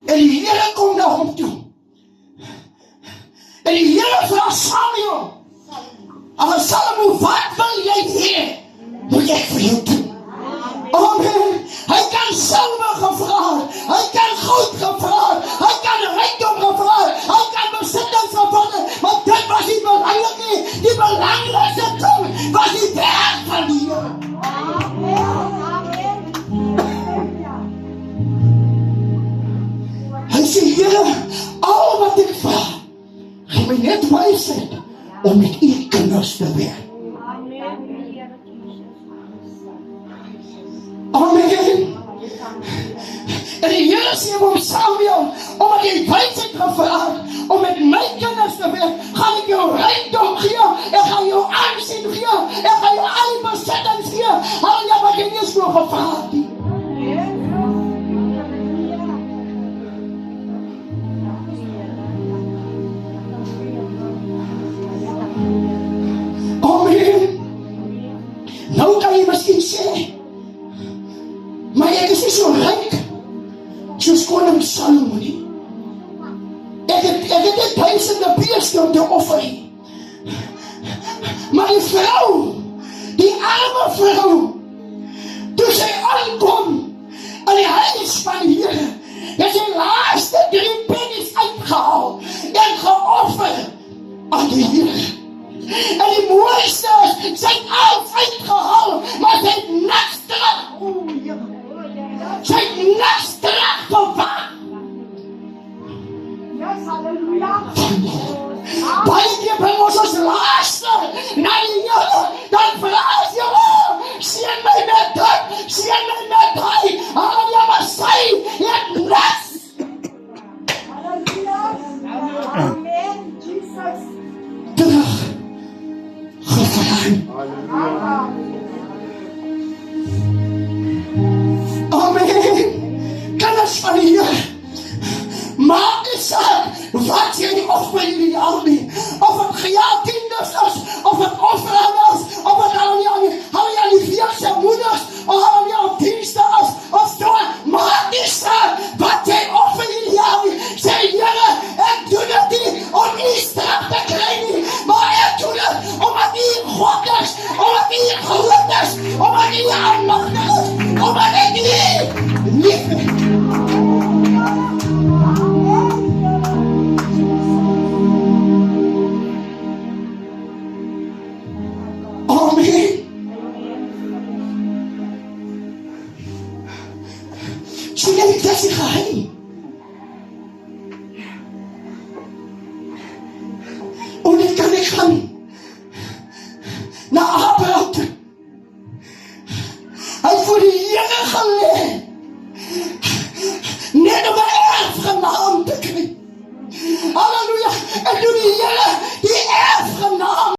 En die Here kom na hom toe. En die Here vra Samuel, "Ag Salomo, wat wil jy hê? Moet ek vir jou doen?" Amen. Hy kan silwer gevra het, hy kan goud gevra het, hy kan rykdom gevra het, hy kan besittings gevra het, maar dit was nie belangrik nie. Die belangrikste ding was die werk van die Here. Hy sê, "Here, al wat ek vra, gee my net wysheid om met u kinders te werk." Amen. En die Here sê vir Samuel, omdat jy wysheid gevra het om met my kinders te werk, gaan ek jou rykdom gee, ek gaan jou aansien gee, ek gaan jou al die besittings gee, al jy wat jy nie so gevra het nie. Amen. Nou kan jy miskien sê, maar ek is nie so ryk soos koning Salomo nie. Ek het net duisende beeste om te offer. Maar die vrou, die arme vrou, toe sy aankom in die huis van die Here, het sy laaste 3 pennies uitgehaal en geoffer aan die Here. En die mooiste is, sy het alles uitgehaal, maar sy het niks terug. Sy het niks terug bewaar. Yes, halleluja. Baie keer bring ons laaste na die Here, dan vra ons, "Here, seën my met dit, seën my met hy." Halleluja, maar sy het niks. Halleluja. Amen. Jesus. Terug gevraag. Amen. Kinders van die Here, maak nie saak wat jy die offer in die jaar nie, of het gejaag tiendes is, of het offeren is, of het al die vierse moeders, of al op dienste is, of so, maak nie saak wat jy offer in die jaar nie. Sê, Here, ek doen dit nie om u straf te kry nie, maar ek doen dit omdat u God is, omdat u groot is, omdat u almagtig is, omdat ek u lief het. Amen. So jy het dit geheim. En dit kan ek gaan na Abraham toe. Hy het voor die Here gelê, net om